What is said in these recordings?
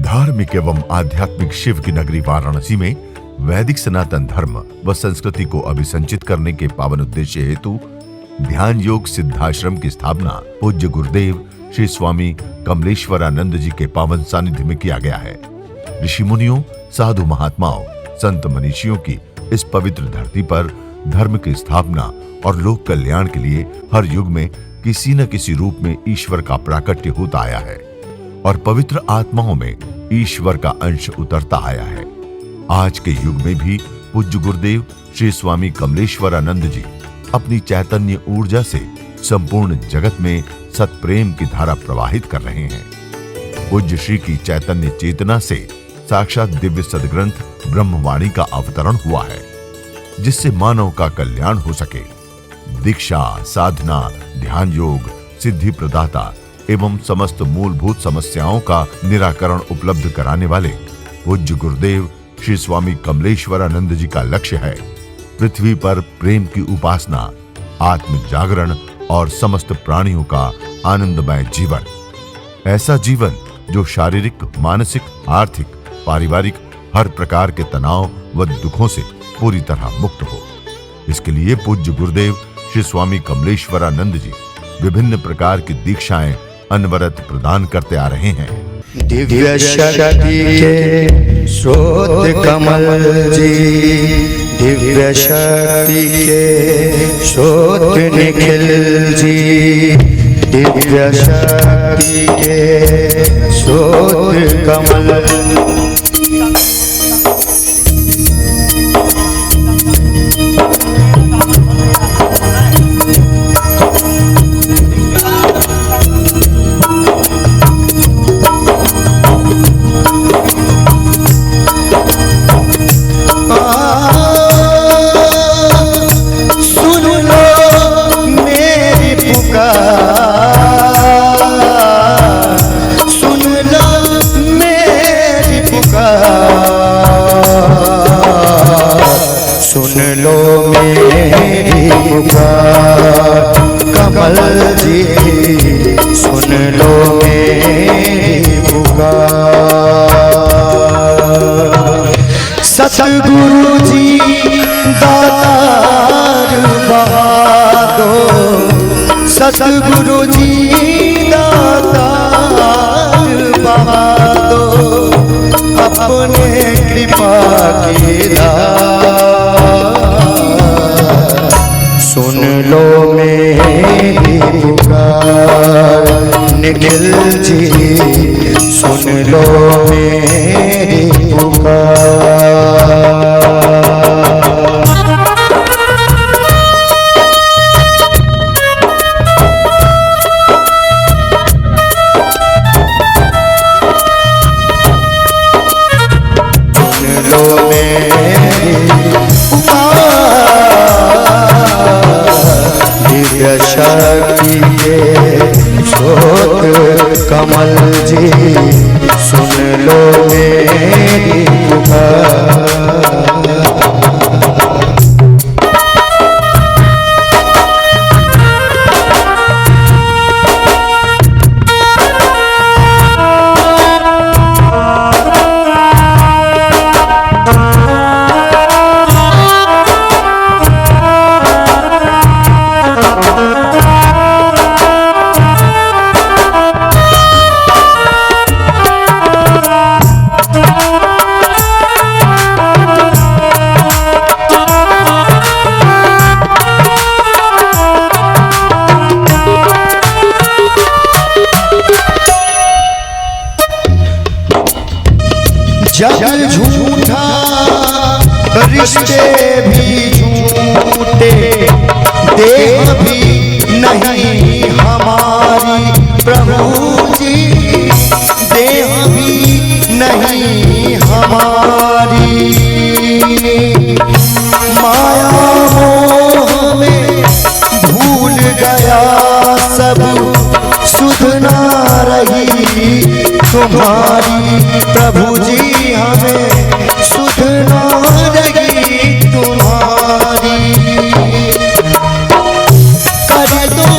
धार्मिक एवं आध्यात्मिक शिव की नगरी वाराणसी में वैदिक सनातन धर्म व संस्कृति को अभिसंचित करने के पावन उद्देश्य हेतु ध्यान योग सिद्धाश्रम की स्थापना पूज्य गुरुदेव श्री स्वामी कमलेश्वरानंद जी के पावन सानिध्य में किया गया है। ऋषि मुनियों, साधु महात्माओं, संत मनीषियों की इस पवित्र धरती पर धर्म की स्थापना और लोक कल्याण के लिए हर युग में किसी न किसी रूप में ईश्वर का प्राकट्य होता आया है और पवित्र आत्माओं में ईश्वर का अंश उतरता आया है। आज के युग में भी पूज्य गुरुदेव श्री स्वामी कमलेश्वरानंद जी अपनी चैतन्य ऊर्जा से संपूर्ण जगत में सत्प्रेम की धारा प्रवाहित कर रहे हैं। पूज्य श्री की चैतन्य चेतना से साक्षात दिव्य सदग्रंथ ब्रह्मवाणी का अवतरण हुआ है, जिससे मानव का कल्याण हो सके। दीक्षा, साधना, ध्यान योग, सिद्धि प्रदाता एवं समस्त मूलभूत समस्याओं का निराकरण उपलब्ध कराने वाले पूज्य गुरुदेव श्री स्वामी कमलेश्वरानंद जी का लक्ष्य है पृथ्वी पर प्रेम की उपासना, आत्म जागरण और समस्त प्राणियों का आनंदमय जीवन। ऐसा जीवन जो शारीरिक, मानसिक, आर्थिक, पारिवारिक हर प्रकार के तनाव व दुखों से पूरी तरह मुक्त हो। इसके लिए पूज्य गुरुदेव श्री स्वामी कमलेश्वरानंद जी विभिन्न प्रकार की दीक्षाएं अनवरत प्रदान करते आ रहे हैं। दिव्य शक्ति के स्रोत कमल जी, दिव्य शक्ति के स्रोत निखिल जी, दिव्य शक्ति के स्रोत कमल। सुन लो मेरी पुकार कमल जी, सुन लो मेरी पुकार। सतगुरु जी दातार बहादो, सतगुरु जी दातार बहादो, अपने कृपा की सुन लो मेरी पुकार निखिल जी, सुन लो मेरी पुकार। दिव्य शक्ति के स्रोत कमल जी, सुन लो मेरी पुकार। जग झूठा रिश्ते भी झूठे, देह भी नहीं हमारी प्रभु जी, देह भी नहीं हमारी। माया मोह में भूल गया सब, सुध ना रही तुम्हारी प्रभु जी, हमें सुध ना रही तुम्हारी। कर दो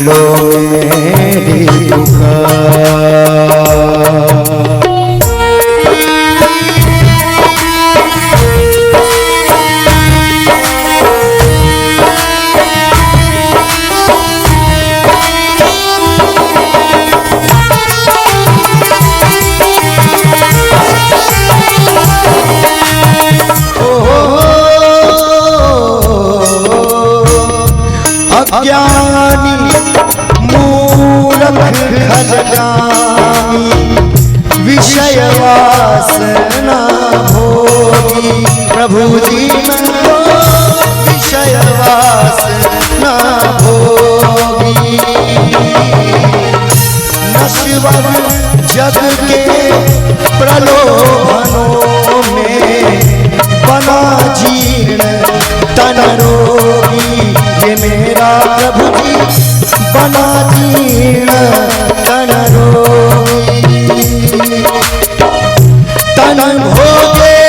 लो मेरी पुकार। अज्ञानी मूर्ख खलगामी विषय वासना भोगी। प्रभु जी मैं विषय वासना भोगी। नश्वर जग के प्रलोभनों में बना जीर्ण तन रोगी। ये मेरा प्रभु जी बना जीर्ण तन रोगी। तन भोगे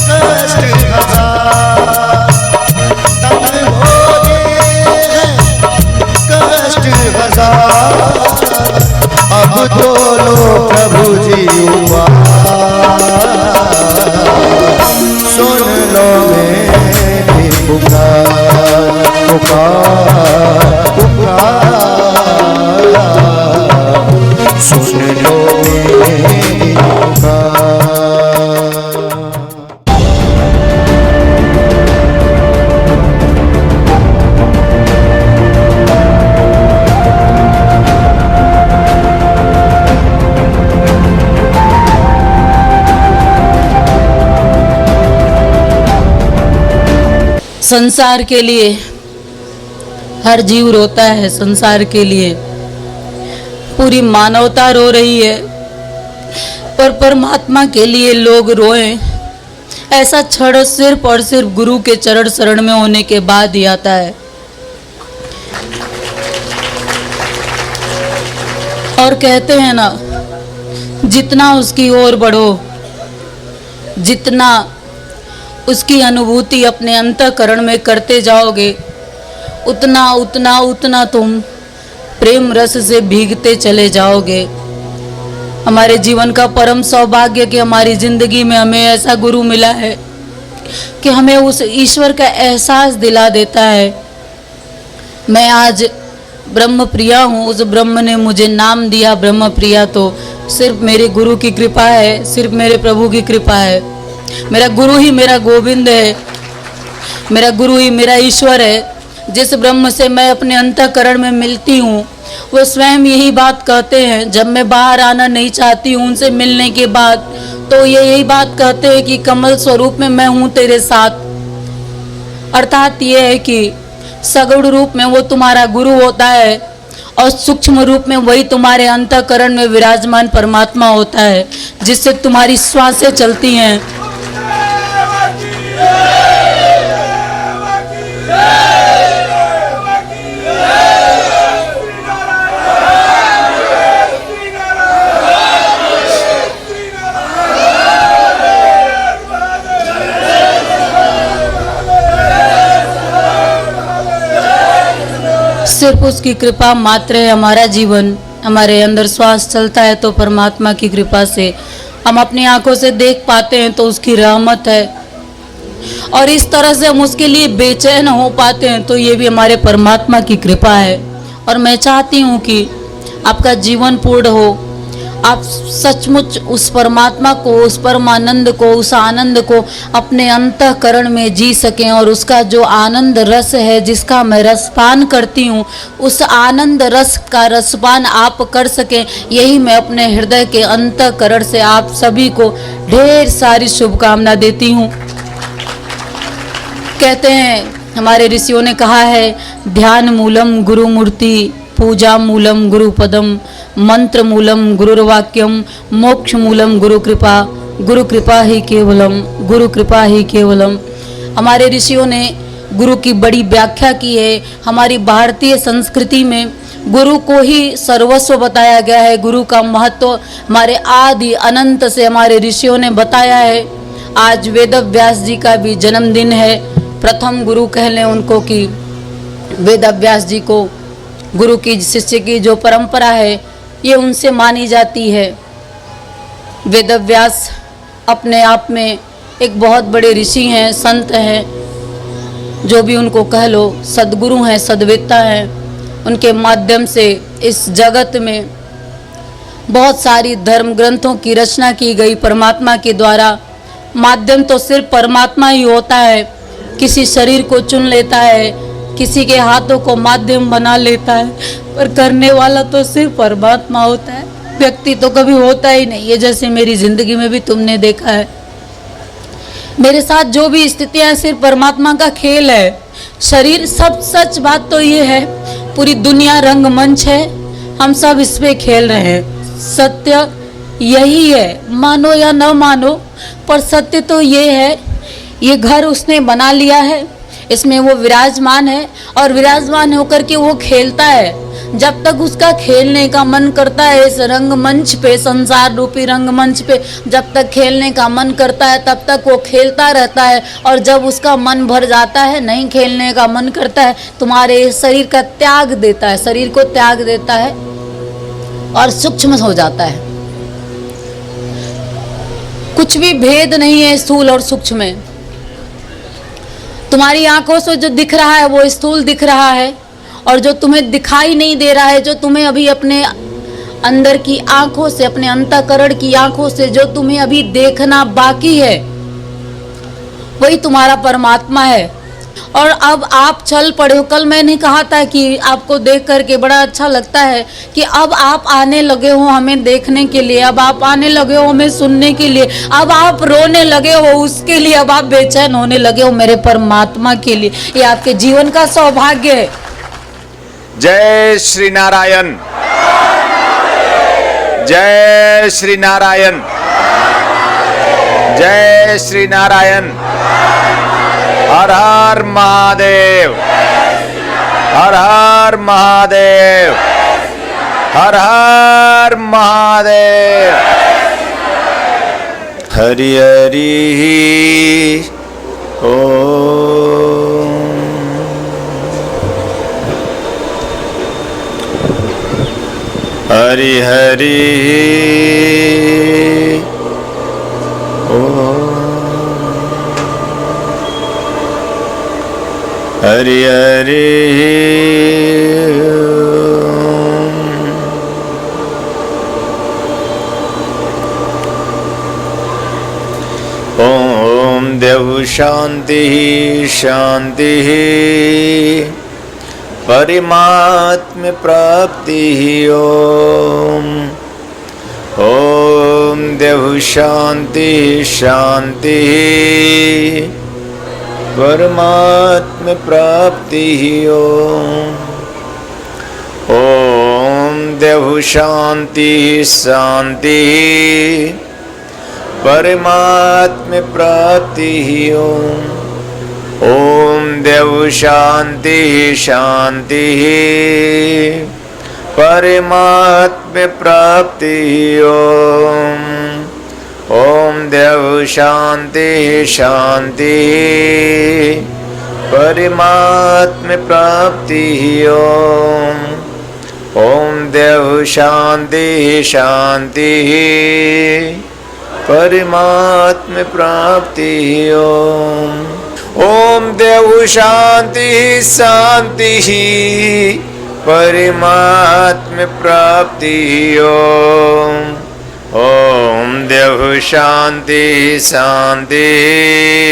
कष्ट हजार, तन भोगे कष्ट हजार। अब तो लो प्रभु जी सुन लो मेरी पुकार पुकार पुकार। सुन लो मेरी पुकार। संसार के लिए हर जीव रोता है, संसार के लिए पूरी मानवता रो रही है, पर परमात्मा के लिए लोग रोएं ऐसा क्षण सिर्फ और सिर्फ गुरु के चरण शरण में होने के बाद ही आता है। और कहते हैं ना, जितना उसकी ओर बढ़ो, जितना उसकी अनुभूति अपने अंतःकरण में करते जाओगे, उतना उतना उतना तुम प्रेम रस से भीगते चले जाओगे। हमारे जीवन का परम सौभाग्य कि हमारी जिंदगी में हमें ऐसा गुरु मिला है कि हमें उस ईश्वर का एहसास दिला देता है। मैं आज ब्रह्म प्रिया हूँ, उस ब्रह्म ने मुझे नाम दिया ब्रह्म प्रिया, तो सिर्फ मेरे गुरु की कृपा है, सिर्फ मेरे प्रभु की कृपा है। मेरा गुरु ही मेरा गोविंद है, मेरा गुरु ही मेरा ईश्वर है। जिस ब्रह्म से मैं अपने अंतःकरण में मिलती हूँ, वो स्वयं यही बात कहते हैं। जब मैं बाहर आना नहीं चाहती हूँ उनसे मिलने के बाद, तो ये यही बात कहते हैं कि कमल स्वरूप में मैं हूँ तेरे साथ। अर्थात ये है कि सगुण रूप में वो तुम्हारा गुरु होता है और सूक्ष्म रूप में वही तुम्हारे अंतःकरण में विराजमान परमात्मा होता है, जिससे तुम्हारी श्वासें चलती हैं। सिर्फ उसकी कृपा मात्र है हमारा जीवन। हमारे अंदर श्वास चलता है तो परमात्मा की कृपा से हम अपनी आंखों से देख पाते हैं तो उसकी रहमत है, और इस तरह से हम उसके लिए बेचैन हो पाते हैं तो ये भी हमारे परमात्मा की कृपा है। और मैं चाहती हूँ कि आपका जीवन पूर्ण हो, आप सचमुच उस परमात्मा को, उस परमानंद को, उस आनंद को अपने अंतःकरण में जी सकें, और उसका जो आनंद रस है जिसका मैं रसपान करती हूँ, उस आनंद रस का रसपान आप कर सकें। यही मैं अपने हृदय के अंतःकरण से आप सभी को ढेर सारी शुभकामना देती हूँ। कहते हैं, हमारे ऋषियों ने कहा है, ध्यान मूलम गुरु मूर्ति, पूजा मूलम गुरु पदम, मंत्र मूलम गुरुर्वाक्यम, मोक्ष मूलम गुरु कृपा, गुरु कृपा ही केवलम, गुरु कृपा ही केवलम। हमारे ऋषियों ने गुरु की बड़ी व्याख्या की है। हमारी भारतीय संस्कृति में गुरु को ही सर्वस्व बताया गया है। गुरु का महत्व हमारे आदि अनंत से हमारे ऋषियों ने बताया है। आज वेद व्यास जी का भी जन्मदिन है। प्रथम गुरु कह लें उनको कि वेद व्यास जी को गुरु की शिष्य की जो परंपरा है ये उनसे मानी जाती है। वेदव्यास अपने आप में एक बहुत बड़े ऋषि हैं, संत हैं, जो भी उनको कह लो, सद्गुरु हैं, सद्वेता हैं। उनके माध्यम से इस जगत में बहुत सारी धर्म ग्रंथों की रचना की गई परमात्मा के द्वारा। माध्यम तो सिर्फ परमात्मा ही होता है, किसी शरीर को चुन लेता है, किसी के हाथों को माध्यम बना लेता है, पर करने वाला तो सिर्फ परमात्मा होता है, व्यक्ति तो कभी होता ही नहीं। ये जैसे मेरी जिंदगी में भी तुमने देखा है, मेरे साथ जो भी स्थितियां सिर्फ परमात्मा का खेल है। शरीर सब, सच बात तो ये है, पूरी दुनिया रंगमंच है, हम सब इस पे खेल रहे हैं। सत्य यही है, मानो या न मानो, पर सत्य तो ये है, ये घर उसने बना लिया है, इसमें वो विराजमान है और विराजमान होकर के वो खेलता है। जब तक उसका खेलने का मन करता है इस रंगमंच पे, संसार रूपी रंगमंच पे जब तक खेलने का मन करता है तब तक वो खेलता रहता है। और जब उसका मन भर जाता है, नहीं खेलने का मन करता है, तुम्हारे शरीर का त्याग देता है, शरीर को त्याग देता है और सूक्ष्म हो जाता है। कुछ भी भेद नहीं है स्थूल और सूक्ष्म में। तुम्हारी आंखों से जो दिख रहा है वो स्थूल दिख रहा है, और जो तुम्हें दिखाई नहीं दे रहा है, जो तुम्हें अभी अपने अंदर की आंखों से, अपने अंतःकरण की आंखों से जो तुम्हें अभी देखना बाकी है, वही तुम्हारा परमात्मा है। और अब आप चल पड़े हो। कल मैंने कहा था कि आपको देख करके बड़ा अच्छा लगता है कि अब आप आने लगे हो हमें देखने के लिए, अब आप आने लगे हो हमें सुनने के लिए, अब आप रोने लगे हो उसके लिए, अब आप बेचैन होने लगे हो मेरे परमात्मा के लिए। ये आपके जीवन का सौभाग्य है। जय श्री नारायण, जय श्री नारायण, जय श्री नारायण। हर हर महादेव, हर हर महादेव, हर हर महादेव। हरि हरि ओम। हरि हरि ओम। हरि हरि ओम। देव शांति शांति परिमात्म प्राप्ति ओम। ओम देव शांति शांति परमात्म प्राप्ति ओम। ओम देव शांति शांति परमात्म प्राप्ति ओम। ओम देव शांति शांति परमात्म प्राप्ति ओम। ओम देव शांति शांति परमात्म प्राप्ति ओम। ओम देव शांति शांति परमात्म प्राप्ति ओम। ओम देव शांति शांति परमात्म प्राप्ति ओम। ओम देव शांति शांति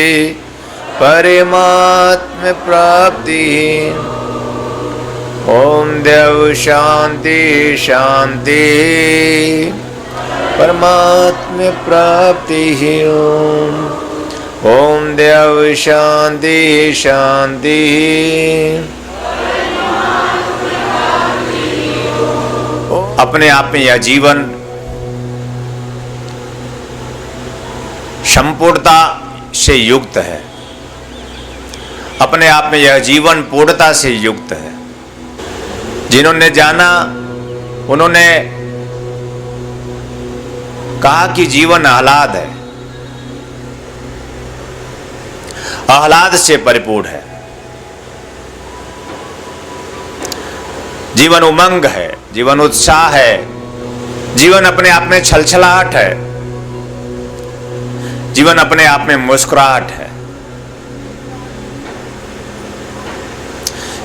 परमात्म प्राप्ति। ओम देव शांति शांति परमात्म प्राप्ति ओम। ओम देव शांति शांति। अपने आप में यह जीवन संपूर्णता से युक्त है, अपने आप में यह जीवन पूर्णता से युक्त है। जिन्होंने जाना उन्होंने कहा कि जीवन आह्लाद है, आह्लाद से परिपूर्ण है। जीवन उमंग है, जीवन उत्साह है, जीवन अपने आप में छलछलाहट है, जीवन अपने आप में मुस्कुराहट है।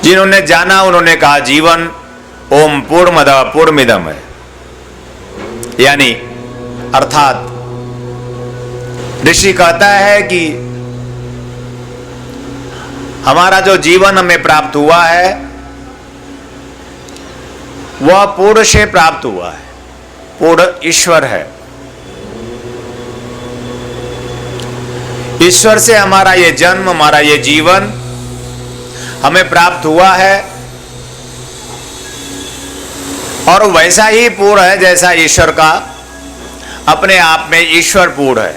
जिन्होंने जाना उन्होंने कहा जीवन ओम पूर्णमदः पूर्णमिदम् है, यानी अर्थात ऋषि कहता है कि हमारा जो जीवन हमें प्राप्त हुआ है वह पूर्ण से प्राप्त हुआ है, पूर्ण ईश्वर है। ईश्वर से हमारा ये जन्म, हमारा ये जीवन हमें प्राप्त हुआ है और वैसा ही पूर्ण है जैसा ईश्वर का अपने आप में ईश्वर पूर्ण है।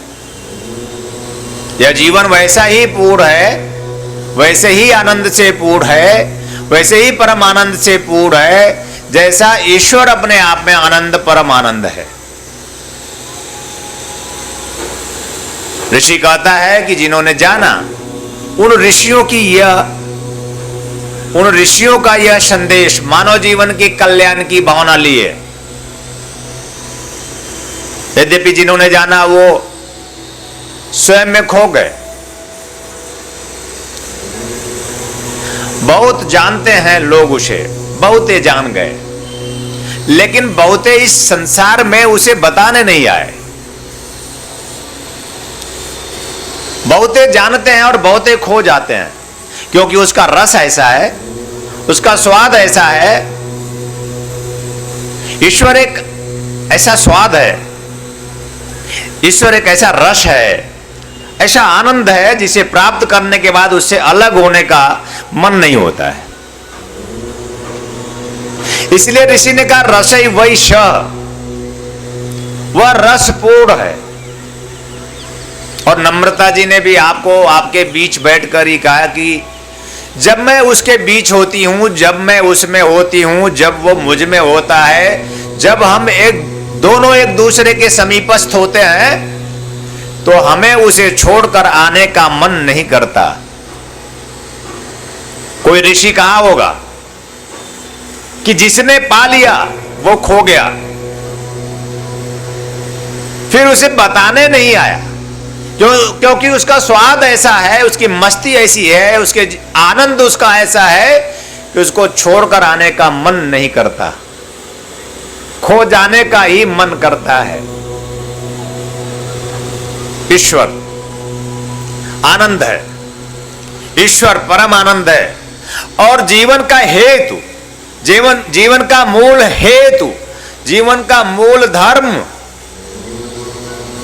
यह जीवन वैसा ही पूर्ण है, वैसे ही आनंद से पूर्ण है, वैसे ही परम आनंद से पूर्ण है जैसा ईश्वर अपने आप में आनंद परम आनंद है। ऋषि कहता है कि जिन्होंने जाना उन ऋषियों का यह संदेश मानव जीवन के कल्याण की भावना लिए। यद्यपि जिन्होंने जाना वो स्वयं में खो गए। बहुत जानते हैं लोग उसे, बहुते जान गए, लेकिन बहुते इस संसार में उसे बताने नहीं आए। बहुते जानते हैं और बहुते खो जाते हैं, क्योंकि उसका रस ऐसा है, उसका स्वाद ऐसा है। ईश्वर एक ऐसा स्वाद है, ईश्वर एक ऐसा रस है, ऐसा आनंद है जिसे प्राप्त करने के बाद उससे अलग होने का मन नहीं होता है। इसलिए ऋषि ने कहा रसई वैश, वह रस पूर्ण है। और नम्रता जी ने भी आपको आपके बीच बैठकर ही कहा कि जब मैं उसके बीच होती हूं, जब मैं उसमें होती हूं, जब वो मुझ में होता है, जब हम दोनों एक दूसरे के समीपस्थ होते हैं तो हमें उसे छोड़कर आने का मन नहीं करता। कोई ऋषि कहा होगा कि जिसने पा लिया वो खो गया, फिर उसे बताने नहीं आया, क्योंकि उसका स्वाद ऐसा है, उसकी मस्ती ऐसी है, उसके आनंद उसका ऐसा है कि उसको छोड़कर आने का मन नहीं करता, खो जाने का ही मन करता है। ईश्वर आनंद है, ईश्वर परम आनंद है और जीवन का हेतु, जीवन का मूल हेतु, जीवन का मूल धर्म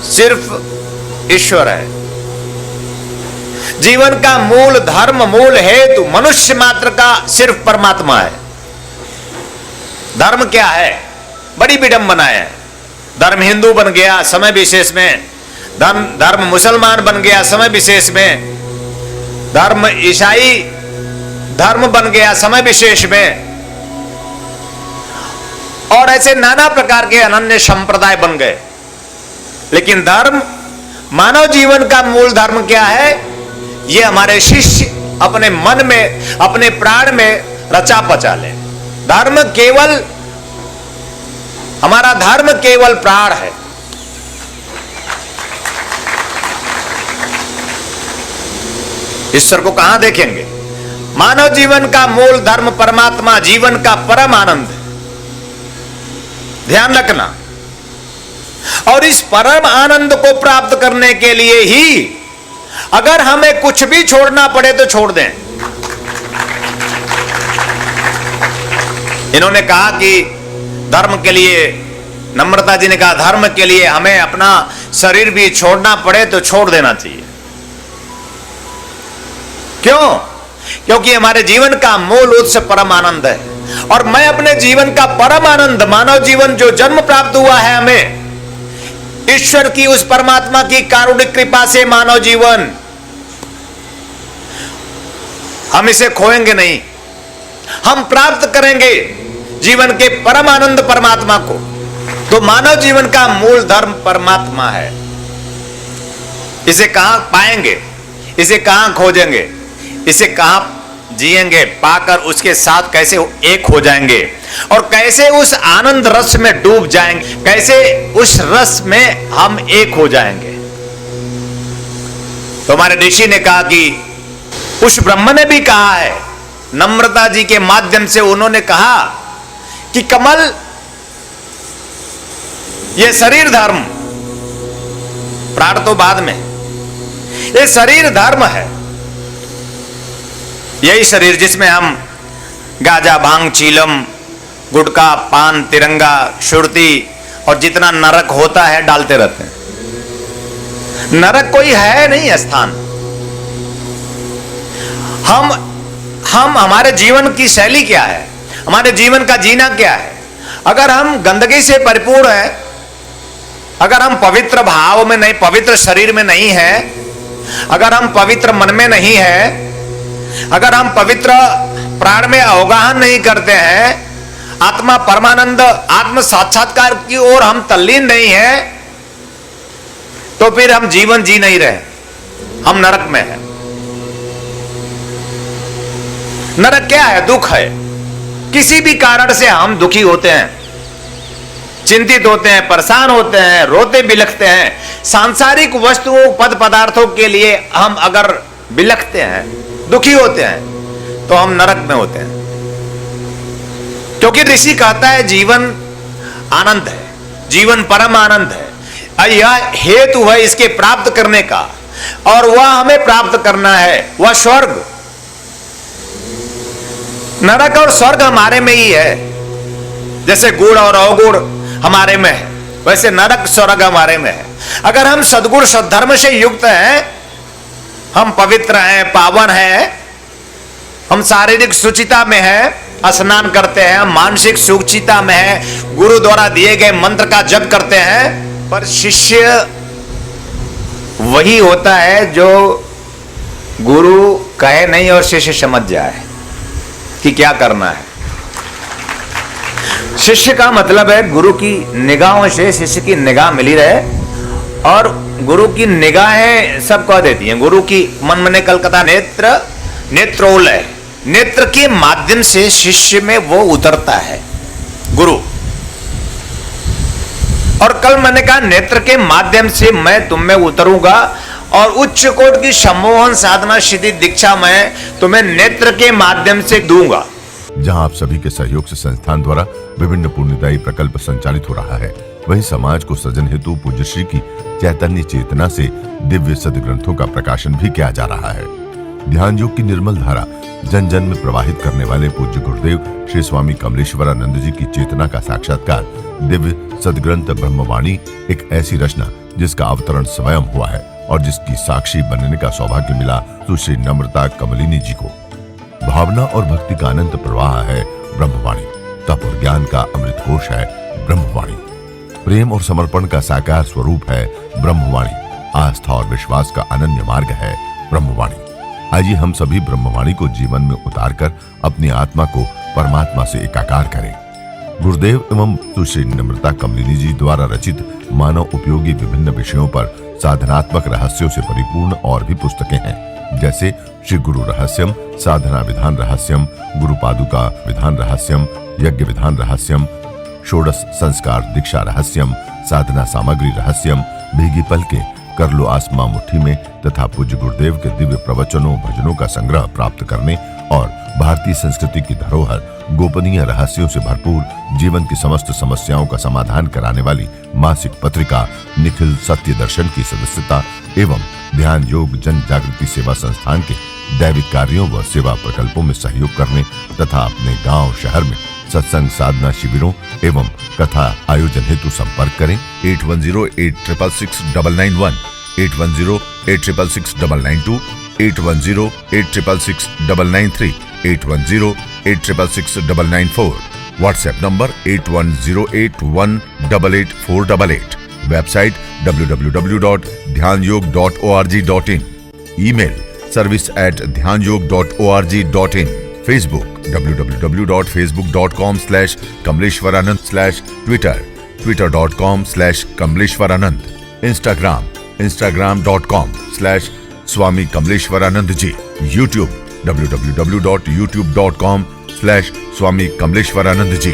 सिर्फ ईश्वर है। जीवन का मूल धर्म, मूल हेतु मनुष्य मात्र का सिर्फ परमात्मा है। धर्म क्या है? बड़ी विडंबना है। धर्म हिंदू बन गया समय विशेष में, धर्म मुसलमान बन गया समय विशेष में, धर्म ईसाई धर्म बन गया समय विशेष में, और ऐसे नाना प्रकार के अनन्य संप्रदाय बन गए। लेकिन धर्म, मानव जीवन का मूल धर्म क्या है? ये हमारे शिष्य अपने मन में, अपने प्राण में रचा पचा ले। धर्म केवल, हमारा धर्म केवल प्राण है। ईश्वर को कहां देखेंगे? मानव जीवन का मूल धर्म परमात्मा, जीवन का परम आनंद है। ध्यान रखना। और इस परम आनंद को प्राप्त करने के लिए ही अगर हमें कुछ भी छोड़ना पड़े तो छोड़ दें। इन्होंने कहा कि धर्म के लिए, नम्रता जी ने कहा धर्म के लिए हमें अपना शरीर भी छोड़ना पड़े तो छोड़ देना चाहिए। क्यों? क्योंकि हमारे जीवन का मूल उत्स परम आनंद है। और मैं अपने जीवन का परम आनंद, मानव जीवन जो जन्म प्राप्त हुआ है हमें ईश्वर की, उस परमात्मा की कारुणिक कृपा से मानव जीवन, हम इसे खोएंगे नहीं। हम प्राप्त करेंगे जीवन के परम आनंद परमात्मा को। तो मानव जीवन का मूल धर्म परमात्मा है। इसे कहां पाएंगे? इसे कहां खोजेंगे? इसे कहां जिएंगे, पाकर उसके साथ कैसे एक हो जाएंगे और कैसे उस आनंद रस में डूब जाएंगे, कैसे उस रस में हम एक हो जाएंगे। तो हमारे ऋषि ने कहा कि उस ब्रह्म ने भी कहा है, नम्रता जी के माध्यम से उन्होंने कहा कि कमल, ये शरीर धर्म, प्राण तो बाद में, ये शरीर धर्म है। यही शरीर जिसमें हम गाजा, भांग, चीलम, गुटखा, पान, तिरंगा, सुरती और जितना नरक होता है डालते रहते हैं। नरक कोई है नहीं स्थान। हम हमारे जीवन की शैली क्या है, हमारे जीवन का जीना क्या है। अगर हम गंदगी से परिपूर्ण है, अगर हम पवित्र भाव में नहीं, पवित्र शरीर में नहीं है, अगर हम पवित्र मन में नहीं है, अगर हम पवित्र प्राण में अवगाहन नहीं करते हैं, आत्मा परमानंद, आत्म साक्षात्कार की ओर हम तल्लीन नहीं है, तो फिर हम जीवन जी नहीं रहे, हम नरक में हैं। नरक क्या है? दुख है। किसी भी कारण से हम दुखी होते हैं, चिंतित होते हैं, परेशान होते हैं, रोते बिलखते हैं। सांसारिक वस्तुओं, पद पदार्थों के लिए हम अगर बिलखते हैं, दुखी होते हैं, तो हम नरक में होते हैं। क्योंकि ऋषि कहता है जीवन आनंद है, जीवन परम आनंद है। यह हेतु है इसके प्राप्त करने का, और वह हमें प्राप्त करना है, वह स्वर्ग। नरक और स्वर्ग हमारे में ही है। जैसे गुण और अवगुण हमारे में है, वैसे नरक स्वर्ग हमारे में है। अगर हम सद्गुण सद्धर्म से युक्त हैं, हम पवित्र हैं, पावन हैं, हम शारीरिक शुचिता में हैं, स्नान करते हैं, मानसिक शुचिता में हैं, गुरु द्वारा दिए गए मंत्र का जप करते हैं, पर शिष्य वही होता है जो गुरु कहे नहीं और शिष्य समझ जाए कि क्या करना है। शिष्य का मतलब है गुरु की निगाहों से शिष्य की निगाह मिली रहे, और गुरु की निगाहें सब कह देती हैं। गुरु की मन मने कलकत्ता नेत्र, नेत्रोल है, नेत्र के माध्यम से शिष्य में वो उतरता है गुरु। और कल मैंने कहा नेत्र के माध्यम से मैं तुम में उतरूंगा, और उच्च कोट की सम्मोहन साधना सिद्धि दीक्षा मैं तुम्हें नेत्र के माध्यम से दूंगा। जहां आप सभी के सहयोग से संस्थान द्वारा विभिन्न पुण्यदायी प्रकल्प संचालित हो रहा है, वहीं समाज को सृजन हेतु पूज्य श्री की चैतन्य चेतना से दिव्य सदग्रंथों का प्रकाशन भी किया जा रहा है। ध्यान योग की निर्मल धारा जन जन में प्रवाहित करने वाले पूज्य गुरुदेव श्री स्वामी कमलेश्वरानंद जी की चेतना का साक्षात्कार दिव्य सदग्रंथ ब्रह्मवाणी, एक ऐसी रचना जिसका अवतरण स्वयं हुआ है और जिसकी साक्षी बनने का सौभाग्य मिला सुश्री नम्रता कमलिनी जी को। भावना और भक्ति का अनंत प्रवाह है ब्रह्मवाणी, तप और ज्ञान का अमृत कोश है ब्रह्मवाणी, प्रेम और समर्पण का साकार स्वरूप है ब्रह्मवाणी, आस्था और विश्वास का अनन्य मार्ग है ब्रह्मवाणी। आइए हम सभी ब्रह्मवाणी को जीवन में उतारकर अपनी आत्मा को परमात्मा से एकाकार करें। गुरुदेव एवं सुश्री नम्रता कमलिनी जी द्वारा रचित मानव उपयोगी विभिन्न विषयों पर साधनात्मक रहस्यों से परिपूर्ण और भी पुस्तकें हैं, जैसे श्री गुरु रहस्यम, साधना विधान रहस्यम, गुरु पादुका विधान रहस्यम, यज्ञ विधान रहस्यम, षोडश संस्कार दीक्षा रहस्यम, साधना सामग्री रहस्यम, भीगी पलके, कर लो आसमां मुट्ठी में, तथा पूज्य गुरुदेव के दिव्य प्रवचनों भजनों का संग्रह प्राप्त करने और भारतीय संस्कृति की धरोहर गोपनीय रहस्यों से भरपूर जीवन की समस्त समस्याओं का समाधान कराने वाली मासिक पत्रिका निखिल सत्य दर्शन की सदस्यता एवं ध्यान योग जन जागृति सेवा संस्थान के दैविक कार्यों व सेवा प्रकल्पों में सहयोग करने तथा अपने गांव शहर में सत्संग साधना शिविरों एवं कथा आयोजन हेतु संपर्क करें 8108666991, 8108666992, 8108666993, 8108666994, व्हाट्सएप नंबर 8108188488, वेबसाइट www.dhyanयोग.org.in, ईमेल service@dhyanयोग.org.in, Facebook www.facebook.com/kamleshwaranand, Twitter twitter.com/kamleshwaranand, Instagram instagram.com/Swami Kamleshwaranand ji, YouTube www.youtube.com/स्वामी कमलेश्वरानंद जी।